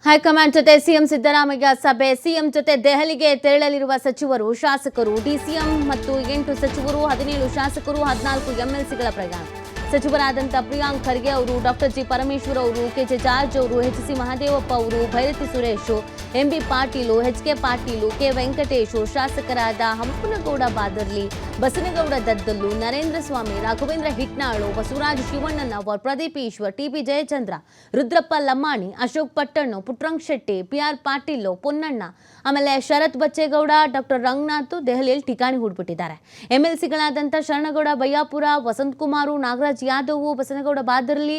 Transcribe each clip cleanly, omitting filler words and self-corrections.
High command ಜೊತೆ CM Siddaramaiah ಸಭೆ. CM ಜೊತೆ ದೆಹಲಿಗೆ ತೆರಳಲಿರುವ ಸಚಿವರು, ಶಾಸಕರು. ಡಿಸಿಎಂ ಮತ್ತು 8 ಸಚಿವರು, 17 ಶಾಸಕರು, 14 ಎಂಎಲ್ಸಿಗಳ ಪ್ರಯಾಣ. ಸಚಿವರಾದಂಥ ಪ್ರಿಯಾಂಕ್ ಖರ್ಗೆ ಅವರು, ಡಾಕ್ಟರ್ ಜಿ ಪರಮೇಶ್ವರ್ ಅವರು, ಕೆಜೆ ಜಾರ್ಜ್ ಅವರು, ಎಚ್.ಸಿ. ಮಹದೇವಪ್ಪ ಅವರು, Byrathi Suresh, M B Patil, H K. Patil, K. Venkatesh, ಶಾಸಕರಾದ ಹಂಪನಗೌಡ ಬಾದರ್ಲಿ, ಬಸನಗೌಡ ದದ್ದಲ್ಲು, ನರೇಂದ್ರ ಸ್ವಾಮಿ, ರಾಘವೇಂದ್ರ ಹಿಟ್ನಾಳು, ಬಸವರಾಜ್ ಶಿವಣ್ಣನವರ್, ಪ್ರದೀಪ್ ಈಶ್ವರ್, ಟಿ.ಬಿ. ಜಯಚಂದ್ರ, ರುದ್ರಪ್ಪ ಲಮಾಣಿ, ಅಶೋಕ್ ಪಟ್ಟಣ್ಣು, ಪುಟ್ರಂಗ್ ಶೆಟ್ಟಿ, ಪಿ.ಆರ್. ಪಾಟೀಲ್, ಪೊನ್ನಣ್ಣ, ಆಮೇಲೆ ಶರತ್ ಬಚ್ಚೇಗೌಡ, ಡಾಕ್ಟರ್ ರಂಗನಾಥ್ ದೆಹಲಿಯಲ್ಲಿ ಠಿಕಾಣಿ ಹೂಡ್ಬಿಟ್ಟಿದ್ದಾರೆ. ಎಂಎಲ್ಸಿಗಳಾದಂಥ ಶರಣಗೌಡ ಬಯ್ಯಾಪುರ, ವಸಂತ್ ಕುಮಾರ್, ನಾಗರಾಜ್ ಯಾದವ್, ಬಸನಗೌಡ ಬಾದರ್ಲಿ,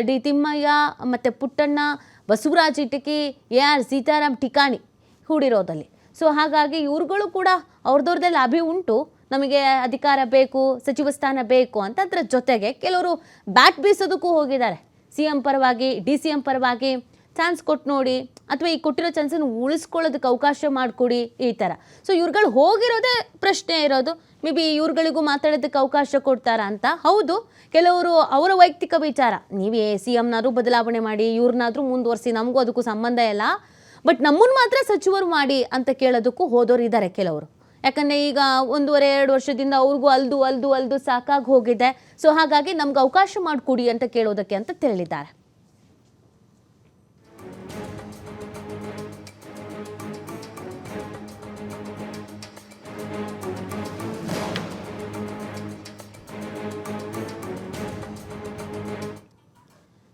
ಡಿ ತಿಮ್ಮಯ್ಯ, ಮತ್ತು ಪುಟ್ಟಣ್ಣ, ಬಸವರಾಜ್ ಇಟಕಿ, ಎ.ಆರ್. ಸೀತಾರಾಮ್ ಠಿಕಾಣಿ ಹೂಡಿರೋದಲ್ಲಿ. ಸೊ ಹಾಗಾಗಿ ಇವ್ರುಗಳು ಕೂಡ ಅವ್ರದವ್ರದ್ದೇ ಲಾಭಿ ಉಂಟು, ನಮಗೆ ಅಧಿಕಾರ ಬೇಕು, ಸಚಿವ ಸ್ಥಾನ ಬೇಕು ಅಂತ. ಅದರ ಜೊತೆಗೆ ಕೆಲವರು ಬ್ಯಾಟ್ ಬೀಸೋದಕ್ಕೂ ಹೋಗಿದ್ದಾರೆ. ಸಿ.ಎಂ ಪರವಾಗಿ, ಡಿ.ಸಿ.ಎಂ ಪರವಾಗಿ ಚಾನ್ಸ್ ಕೊಟ್ಟು ನೋಡಿ, ಅಥವಾ ಈ ಕೊಟ್ಟಿರೋ ಚಾನ್ಸನ್ನು ಉಳಿಸ್ಕೊಳ್ಳೋದಕ್ಕೆ ಅವಕಾಶ ಮಾಡಿಕೊಡಿ, ಈ ಥರ. ಸೊ ಇವ್ರುಗಳು ಹೋಗಿರೋದೇ ಪ್ರಶ್ನೆ ಇರೋದು. ಮೇ ಬಿ ಇವ್ರುಗಳಿಗೂ ಮಾತಾಡೋದಕ್ಕೆ ಅವಕಾಶ ಕೊಡ್ತಾರಾ ಅಂತ. ಹೌದು, ಕೆಲವರು ಅವರ ವೈಯಕ್ತಿಕ ವಿಚಾರ, ನೀವೇ ಸಿ.ಎಂನಾದ್ರೂ ಬದಲಾವಣೆ ಮಾಡಿ, ಇವ್ರನ್ನಾದ್ರೂ ಮುಂದುವರಿಸಿ, ನಮಗೂ ಅದಕ್ಕೂ ಸಂಬಂಧ ಇಲ್ಲ, ಬಟ್ ನಮ್ಮನ್ನು ಮಾತ್ರ ಸಚಿವರು ಮಾಡಿ ಅಂತ ಕೇಳೋದಕ್ಕೂ ಹೋದವರು ಇದ್ದಾರೆ ಕೆಲವರು. ಯಾಕಂದರೆ ಈಗ 1.5-2 ವರ್ಷದಿಂದ ಅವ್ರಿಗೂ ಅಲ್ದು ಸಾಕಾಗಿ ಹೋಗಿದೆ. ಸೊ ಹಾಗಾಗಿ ನಮ್ಗೆ ಅವಕಾಶ ಮಾಡಿಕೊಡಿ ಅಂತ ಕೇಳೋದಕ್ಕೆ ಅಂತ ತೆರಳಿದ್ದಾರೆ.